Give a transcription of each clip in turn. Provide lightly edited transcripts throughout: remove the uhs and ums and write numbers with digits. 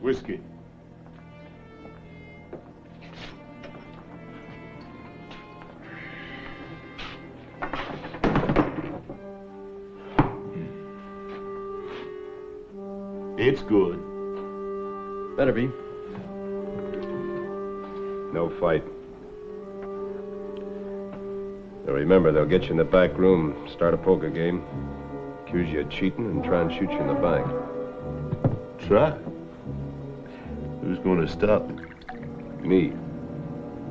Whiskey. It's good. Better be. No fight. Now remember, they'll get you in the back room, start a poker game, accuse you of cheating, and try and shoot you in the back. Try. Who's going to stop me? Me.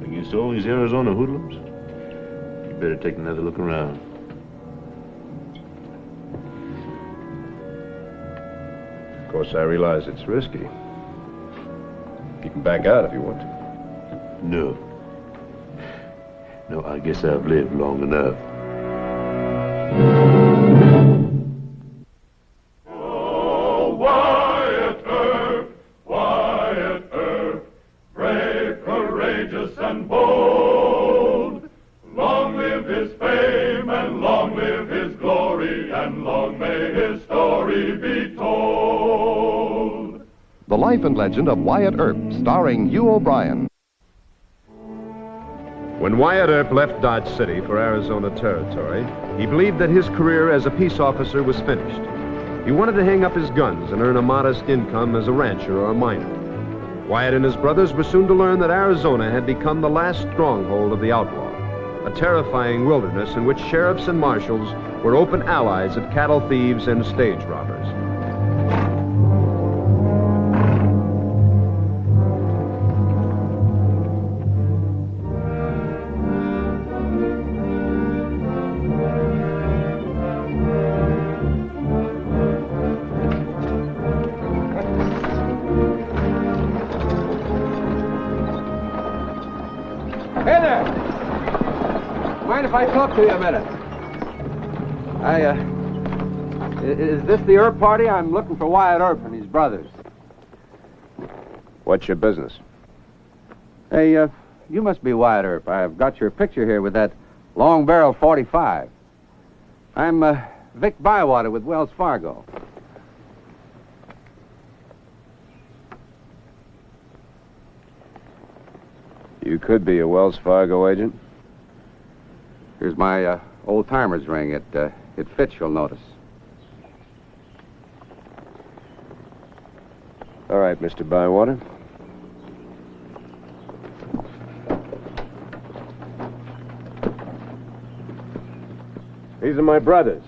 Against all these Arizona hoodlums? You better take another look around. Of course, I realize it's risky. You can back out if you want to. No. No, I guess I've lived long enough. Oh, Wyatt Earp, brave, courageous, and bold. Long live his fame, and long live his glory, and long may his story be told. The Life and Legend of Wyatt Earp, starring Hugh O'Brien. When Wyatt Earp left Dodge City for Arizona Territory, he believed that his career as a peace officer was finished. He wanted to hang up his guns and earn a modest income as a rancher or a miner. Wyatt and his brothers were soon to learn that Arizona had become the last stronghold of the outlaw, a terrifying wilderness in which sheriffs and marshals were open allies of cattle thieves and stage robbers. Hey there! Mind if I talk to you a minute? Is this the Earp party? I'm looking for Wyatt Earp and his brothers. What's your business? Hey, you must be Wyatt Earp. I've got your picture here with that long barrel .45. I'm, Vic Bywater with Wells Fargo. You could be a Wells Fargo agent. Here's my, old-timer's ring. It fits, you'll notice. All right, Mr. Bywater. These are my brothers.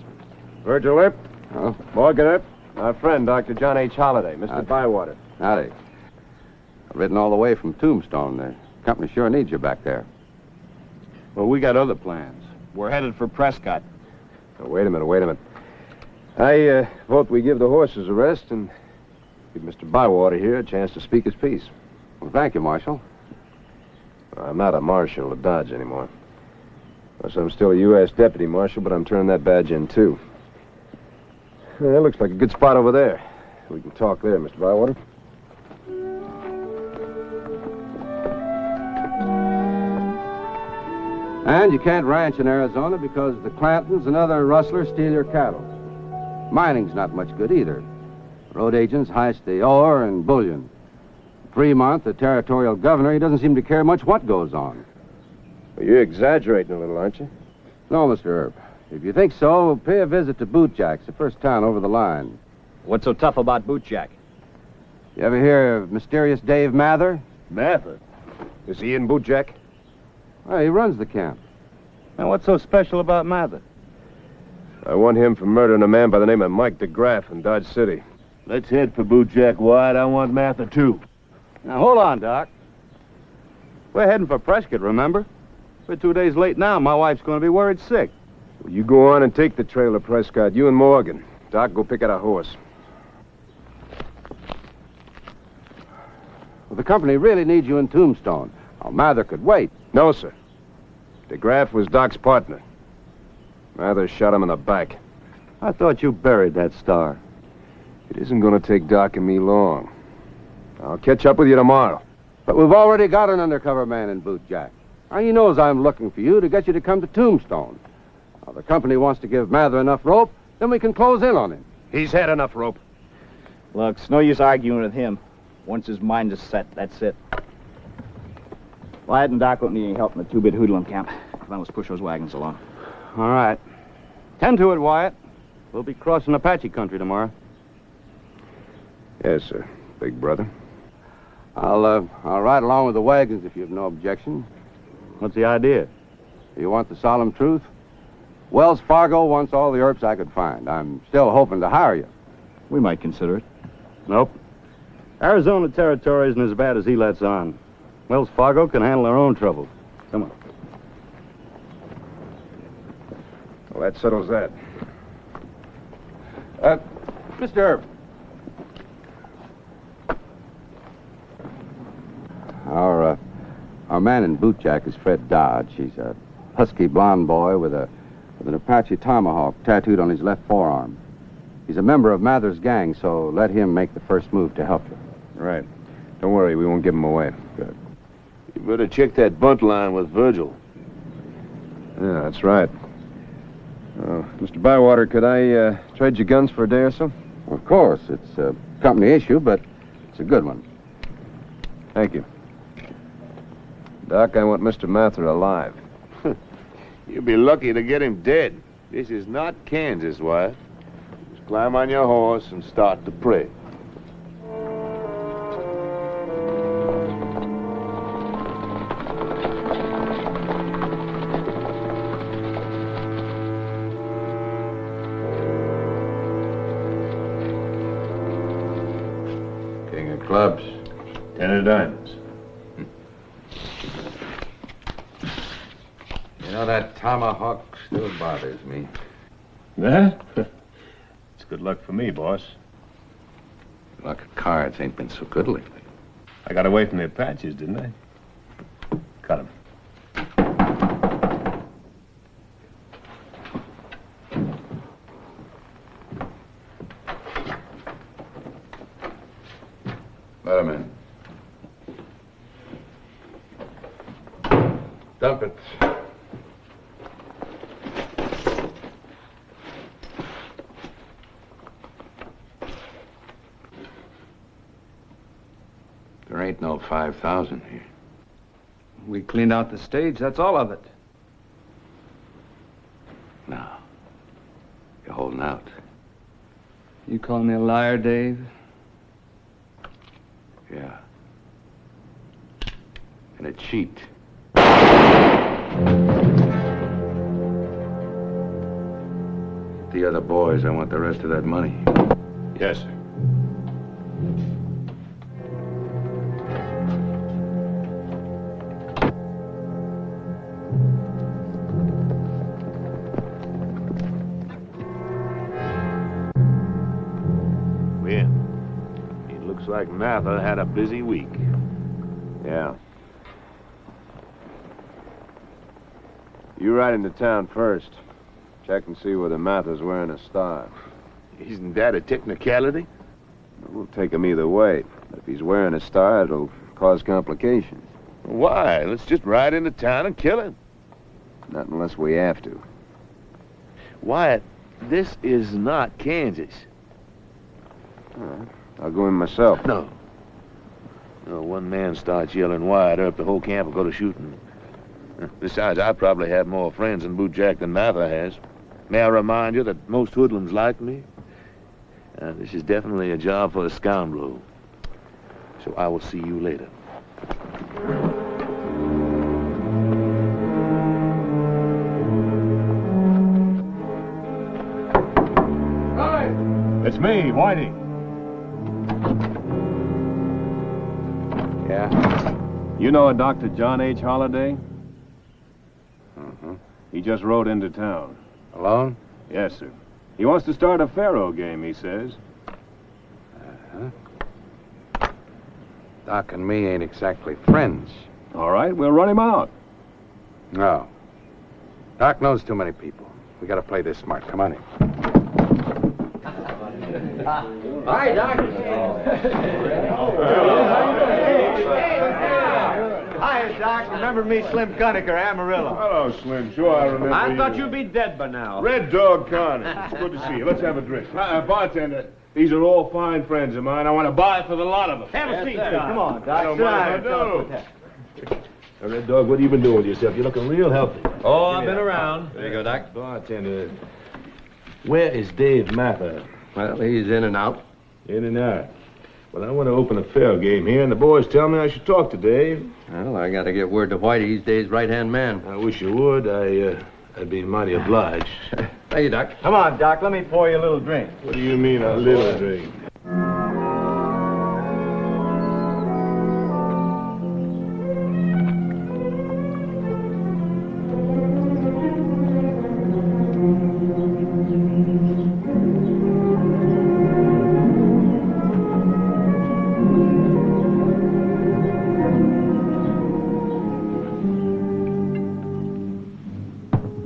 Virgil Earp, Oh, Morgan Earp, our friend, Dr. John H. Holliday, Mr. Bywater. howdy. I've ridden all the way from Tombstone. The company sure needs you back there. Well, we got other plans. We're headed for Prescott. Now, wait a minute. I vote we give the horses a rest and give Mr. Bywater here a chance to speak his piece. Well, thank you, Marshal. I'm not a marshal of Dodge anymore. Of course, I'm still a U.S. deputy marshal, but I'm turning that badge in, too. That looks like a good spot over there. We can talk there, Mr. Bywater. And you can't ranch in Arizona because the Clantons and other rustlers steal your cattle. Mining's not much good either. Road agents heist the ore and bullion. Fremont, the territorial governor, he doesn't seem to care much what goes on. Well, you're exaggerating a little, aren't you? No, Mr. Earp. If you think so, pay a visit to Bootjack's, the first town over the line. What's so tough about Bootjack? You ever hear of mysterious Dave Mather? Mather? Is he in Bootjack? Well, he runs the camp. And what's so special about Mather? I want him for murdering a man by the name of Mike DeGraff in Dodge City. Let's head for Bootjack, Wyatt. I want Mather, too. Now, hold on, Doc. We're heading for Prescott, remember? We're 2 days late now. My wife's going to be worried sick. Well, you go on and take the trail to Prescott. You and Morgan. Doc, go pick out a horse. Well, the company really needs you in Tombstone. Now, Mather could wait. No, sir. DeGraff was Doc's partner. Mather shot him in the back. I thought you buried that star. It isn't going to take Doc and me long. I'll catch up with you tomorrow. But we've already got an undercover man in Bootjack. Now, he knows I'm looking for you to get you to come to Tombstone. Now, the company wants to give Mather enough rope, then we can close in on him. He's had enough rope. Look, it's no use arguing with him. Once his mind is set, that's it. Wyatt and Doc don't need any help in the two-bit hoodlum camp. Come on, let's push those wagons along. All right. Tend to it, Wyatt. We'll be crossing Apache country tomorrow. Yes, sir. Big brother. I'll ride along with the wagons if you have no objection. What's the idea? You want the solemn truth? Wells Fargo wants all the Earps I could find. I'm still hoping to hire you. We might consider it. Nope. Arizona Territory isn't as bad as he lets on. Wells Fargo can handle their own troubles. Come on. Well, that settles that. Mr. Earp. Our man in bootjack is Fred Dodge. He's a husky blond boy with an Apache tomahawk tattooed on his left forearm. He's a member of Mather's gang, so let him make the first move to help you. Right. Don't worry, we won't give him away. Good. You better check that bunt line with Virgil. Yeah, that's right. Mr. Bywater, could I trade your guns for a day or so? Of course, it's a company issue, but it's a good one. Thank you. Doc, I want Mr. Mather alive. You'll be lucky to get him dead. This is not Kansas, Wyatt. Just climb on your horse and start to pray. King of clubs. 10 of diamonds. You know, that tomahawk still bothers me. That? It's good luck for me, boss. Luck of cards ain't been so good lately. I got away from the Apaches, didn't I? Cut him. Let him in. Dump it. There ain't no 5,000 here. We cleaned out the stage, that's all of it. No. You're holding out. You calling me a liar, Dave? Yeah. And a cheat. The other boys, I want the rest of that money. Yes, sir. Well, it looks like Mather had a busy week. Yeah. You ride into town first. Check and see whether Mather's wearing a star. Isn't that a technicality? We'll take him either way. But if he's wearing a star, it'll cause complications. Why? Let's just ride into town and kill him. Not unless we have to. Wyatt, this is not Kansas. All right. I'll go in myself. No. No, one man starts yelling Wyatt Earp, the whole camp will go to shooting. Besides, I probably have more friends in bootjack than Mather has. May I remind you that most hoodlums like me? This is definitely a job for a scoundrel. So I will see you later. It's me, Whitey. Yeah? You know a Dr. John H. Holliday? Mm-hmm. He just rode into town. Alone? Yes, sir. He wants to start a faro game, he says. Uh-huh. Doc and me ain't exactly friends. All right, we'll run him out. No. Doc knows too many people. We gotta play this smart. Come on in. Hi, Doc. Hi, Doc. Doc, remember me, Slim Cunnicker, Amarillo. Hello, Slim. Sure, I remember I you. thought you'd be dead by now. Red Dog Connie. It's good to see you. Let's have a drink. Bartender, these are all fine friends of mine. I want to buy for the lot of them. Have a seat, Doc. Come on, I Doc. don't Sit mind down. if I do. Now, Red Dog, what have you been doing with yourself? You're looking real healthy. Oh, I've been around. There you go, Doc. Bartender, where is Dave Mather? Well, he's in and out. In and out. Well, I want to open a fair game here, and the boys tell me I should talk to Dave. Well, I got to get word to Whitey. He's Dave's right-hand man. I wish you would. I'd be mighty obliged. Thank you, Doc. Come on, Doc. Let me pour you a little drink. What do you mean, a little drink?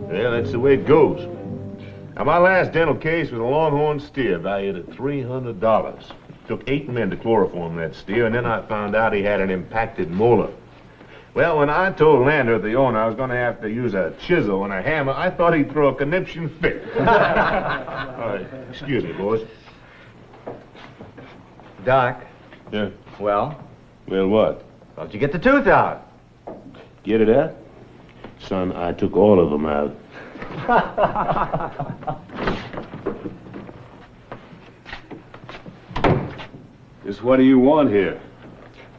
Yeah, that's the way it goes. Now, my last dental case was a longhorn steer valued at $300. Took 8 men to chloroform that steer, and then I found out he had an impacted molar. Well, when I told Lander, the owner, I was going to have to use a chisel and a hammer, I thought he'd throw a conniption fit. All right, excuse me, boys. Doc. Yeah. Well, Well, what? how'd you get the tooth out? Get it out? Son, I took all of them out. Just what do you want here?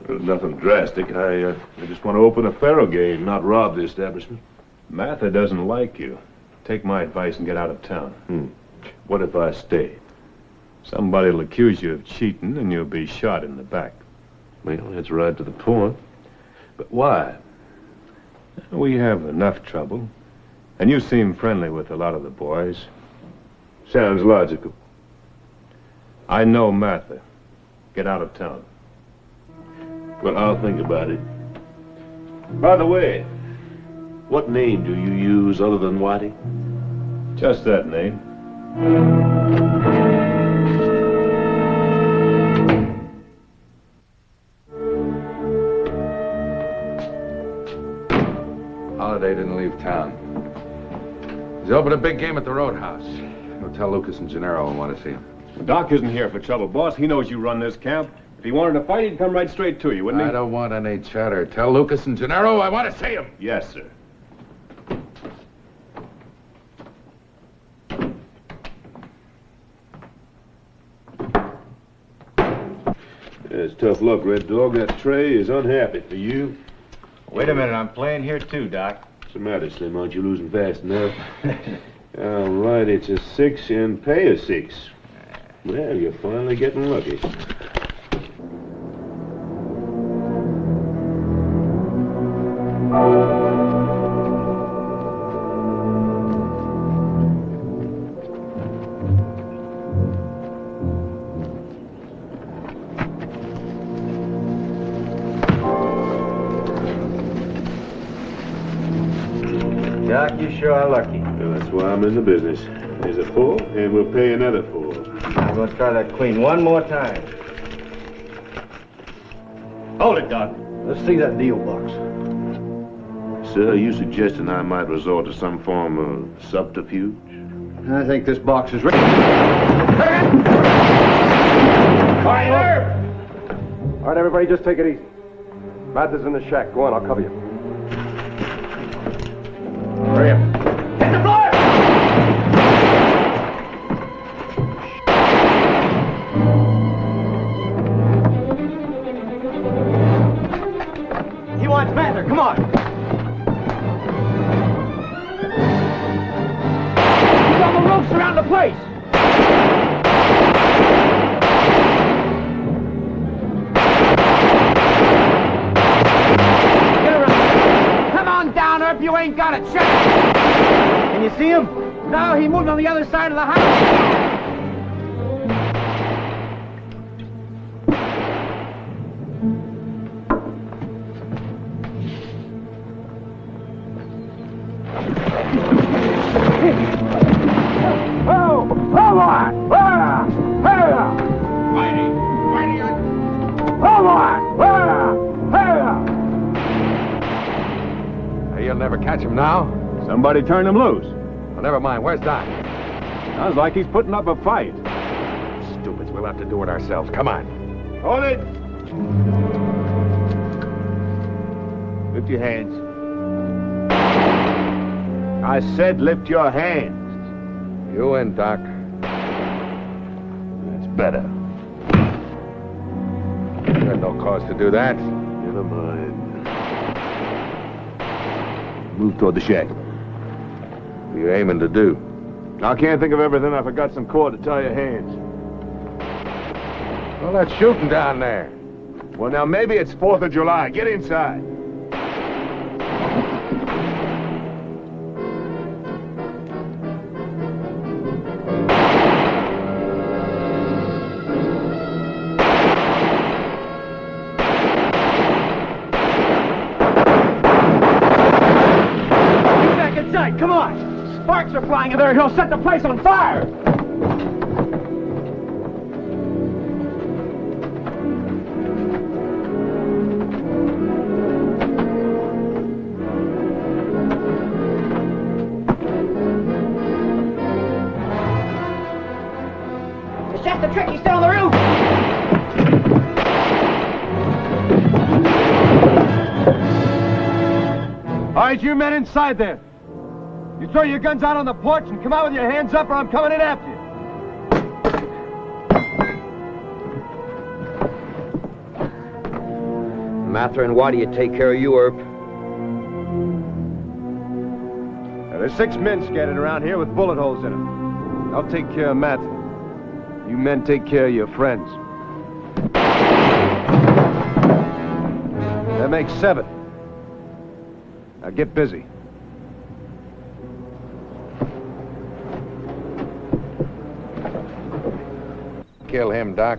Well, nothing drastic. I just want to open a faro game, not rob the establishment. Martha doesn't like you. Take my advice and get out of town. What if I stay? Somebody will accuse you of cheating, and you'll be shot in the back. Well, that's right to the point. But why? We have enough trouble. And you seem friendly with a lot of the boys. Sounds logical. I know Martha. Get out of town. Well, I'll think about it. By the way, what name do you use other than Whitey? Just that name. Holiday didn't leave town. He's opened a big game at the Roadhouse. Go tell Lucas and Gennaro I want to see him. Doc isn't here for trouble, boss. He knows you run this camp. If he wanted to fight, he'd come right straight to you, wouldn't he? I don't want any chatter. Tell Lucas and Gennaro I want to see him. Yes, sir. It's tough luck, Red Dog. That tray is unhappy for you. Wait a minute. I'm playing here, too, Doc. What's the matter, Slim? Aren't you losing fast enough? All right, it's a 6 and pay a 6. Well, you're finally getting lucky. Doc, you sure are lucky. Well, that's why I'm in the business. There's a 4, and we'll pay another 4. I'm going to try that queen one more time. Hold it, Doc. Let's see that deal box. Sir, are you suggesting I might resort to some form of subterfuge? I think this box is ready. Wyatt Earp! All right, everybody, just take it easy. Martha's in the shack. Go on, I'll cover you. Hurry up. Hit the floor! He wants Mather. Come on. He's on the ropes around the place. Get around. Come on down, Earp. You ain't got it. Check it. Can you see him? No, he moved on the other side of the house. Oh, come on! Come on! ever catch him now? Somebody turned him loose. Well, never mind. Where's Doc? Sounds like he's putting up a fight. Stupids, we'll have to do it ourselves. Come on. Hold it! Lift your hands. I said lift your hands. You in, Doc. That's better. You had no cause to do that. Never mind. Move toward the shack. What are you aiming to do? I can't think of everything. I forgot some cord to tie your hands. Well, that's shooting down there. Well, now, maybe it's 4th of July. Get inside. Come on! Sparks are flying in there. He'll set the place on fire! It's just a trick. He's still on the roof. All right, you men inside there. You throw your guns out on the porch and come out with your hands up or I'm coming in after you. Mather and why do you take care of you, Earp? Now, there's 6 men scattered around here with bullet holes in them. I'll take care of Matt. You men take care of your friends. That makes 7. Now get busy. Kill him, Doc.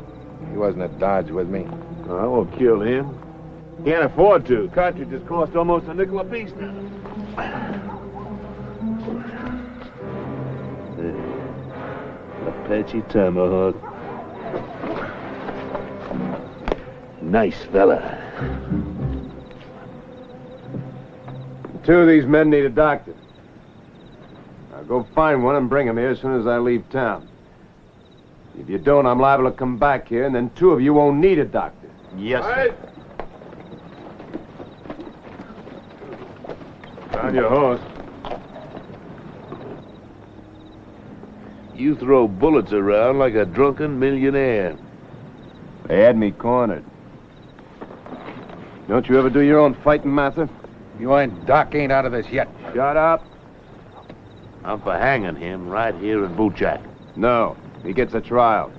He wasn't at Dodge with me. I won't kill him. Can't afford to. Cartridges cost almost a nickel apiece now. Apache tomahawk. Nice fella. 2 of these men need a doctor. Now go find one and bring him here as soon as I leave town. If you don't, I'm liable to come back here, and then 2 of you won't need a doctor. Yes, sir. On your horse. You throw bullets around like a drunken millionaire. They had me cornered. Don't you ever do your own fighting, Mather? You ain't, Doc ain't out of this yet. Shut up. I'm for hanging him right here in Bootjack. No, he gets a trial.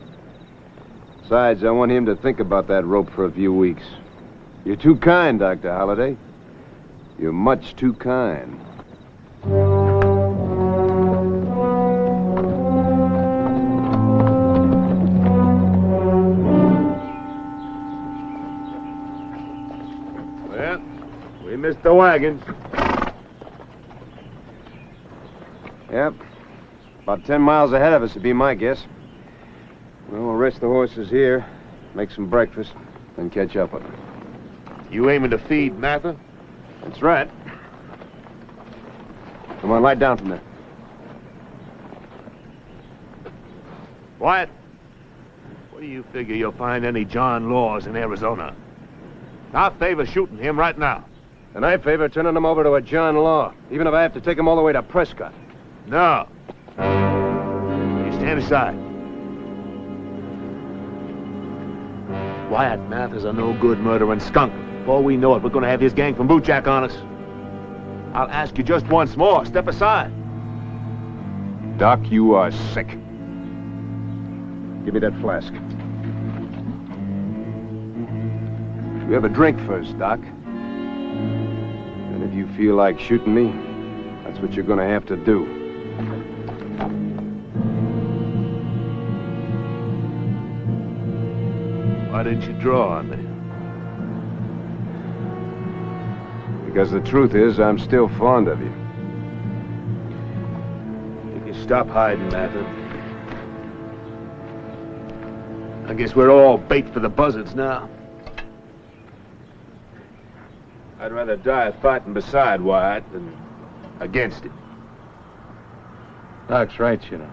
Besides, I want him to think about that rope for a few weeks. You're too kind, Dr. Holliday. You're much too kind. Well, we missed the wagons. Yep. About 10 miles ahead of us would be my guess. Well, we'll rest the horses here, make some breakfast, then catch up with them. You aiming to feed Mather? That's right. Come on, lie down from there. Wyatt, where do you figure you'll find any John Laws in Arizona? I favor shooting him right now. And I favor turning him over to a John Law, even if I have to take him all the way to Prescott. No. You stand aside. Wyatt Mather's a no-good murdering skunk. Before we know it, we're going to have his gang from Bootjack on us. I'll ask you just once more. Step aside. Doc, you are sick. Give me that flask. You have a drink first, Doc. And if you feel like shooting me, that's what you're going to have to do. Why didn't you draw on me? Because the truth is, I'm still fond of you. You can stop hiding, Mather. I guess we're all bait for the buzzards now. I'd rather die fighting beside Wyatt than against him. Doc's right, you know.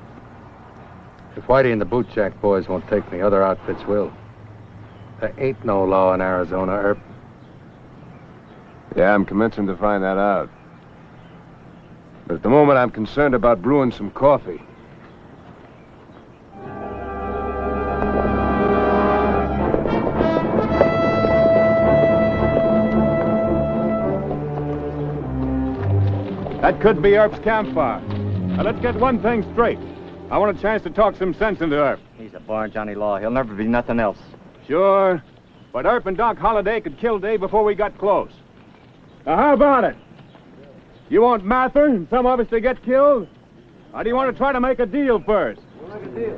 If Whitey and the bootjack boys won't take me, other outfits will. There ain't no law in Arizona, Earp. Yeah, I'm commencing to find that out. But at the moment, I'm concerned about brewing some coffee. That could be Earp's campfire. Now, let's get one thing straight. I want a chance to talk some sense into Earp. He's a born Johnny Law. He'll never be nothing else. Sure. But Earp and Doc Holliday could kill Dave before we got close. Now, how about it? You want Mather and some of us to get killed? Or do you want to try to make a deal first?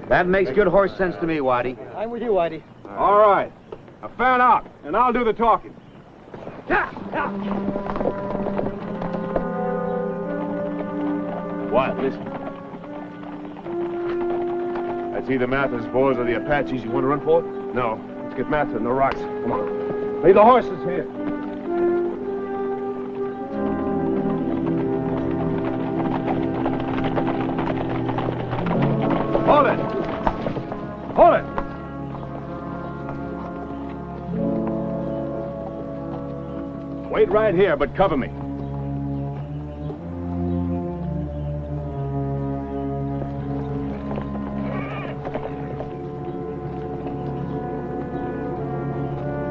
That makes good horse sense to me, Whitey. I'm with you, Whitey. All right. Now, fan out, and I'll do the talking. Wyatt, listen. That's either Mather's boys or the Apaches you want to run for? No. Let's get Mather in the rocks. Come on. Leave the horses here. Hold it! Hold it! Wait right here, but cover me.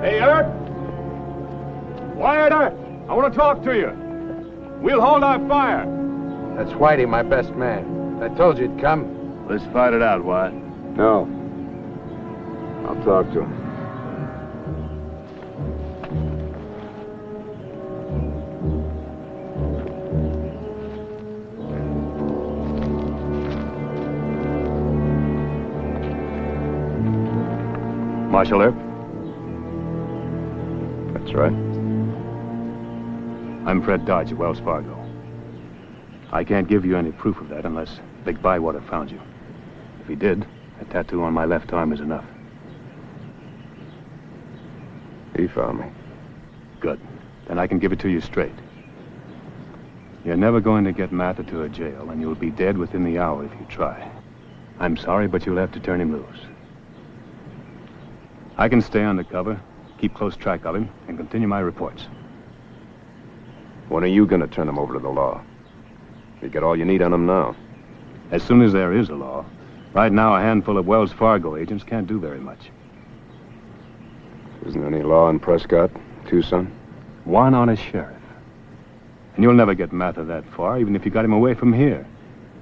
Hey, Earp! Wyatt Earp! I want to talk to you. We'll hold our fire. That's Whitey, my best man. I told you he'd come. Let's fight it out, Wyatt. No. I'll talk to him. Marshal Earp? That's right. I'm Fred Dodge at Wells Fargo. I can't give you any proof of that unless Big Bywater found you. If he did, a tattoo on my left arm is enough. He found me. Good. Then I can give it to you straight. You're never going to get Mather to a jail, and you'll be dead within the hour if you try. I'm sorry, but you'll have to turn him loose. I can stay undercover, keep close track of him, and continue my reports. When are you going to turn him over to the law? You got all you need on him now. As soon as there is a law. Right now, a handful of Wells Fargo agents can't do very much. Isn't there any law in Prescott, Tucson? One on a sheriff. And you'll never get Mather that far, even if you got him away from here.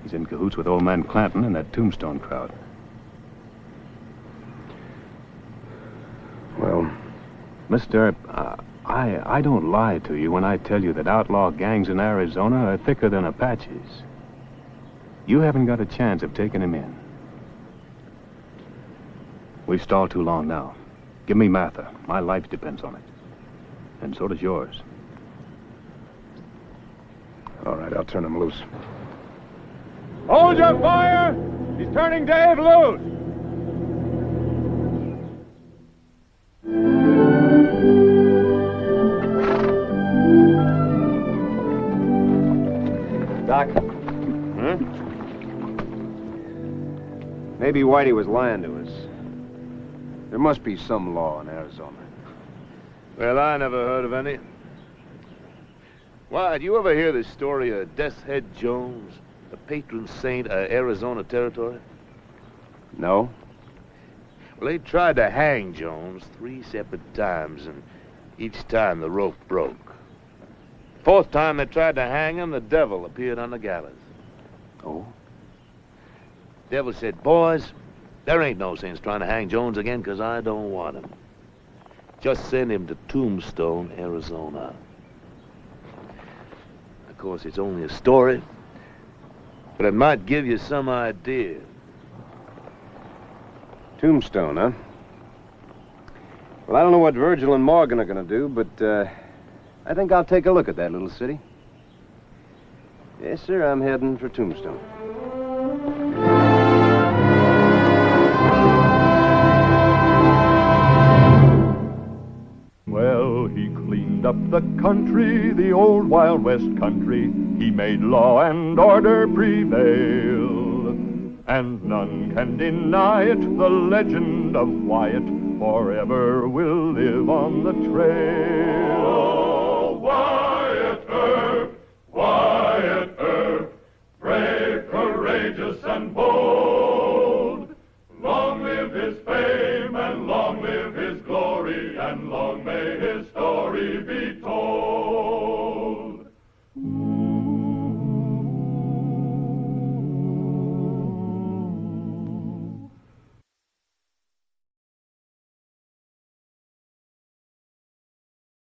He's in cahoots with old man Clanton and that Tombstone crowd. Well, Mr. Earp, I don't lie to you when I tell you that outlaw gangs in Arizona are thicker than Apaches. You haven't got a chance of taking him in. We've stalled too long now. Give me Mather. My life depends on it. And so does yours. all right, I'll turn him loose. Hold your fire! He's turning Dave loose! Doc? Maybe Whitey was lying to us. There must be some law in Arizona. Well, I never heard of any. Why, did you ever hear the story of Death's Head Jones, the patron saint of Arizona territory? No? Well, they tried to hang Jones 3 separate times, and each time the rope broke. Fourth time they tried to hang him, the devil appeared on the gallows. Oh? Devil said, boys, there ain't no sense trying to hang Jones again, 'cause I don't want him. Just send him to Tombstone, Arizona. Of course, it's only a story, but it might give you some idea. Tombstone, huh? Well, I don't know what Virgil and Morgan are going to do, but I think I'll take a look at that little city. Yes, sir, I'm heading for Tombstone. Well, he cleaned up the country, the old Wild West country. He made law and order prevail, and none can deny it. The legend of Wyatt forever will live on the trail. Oh, Wyatt Earp, Wyatt Earp, brave, courageous, and bold.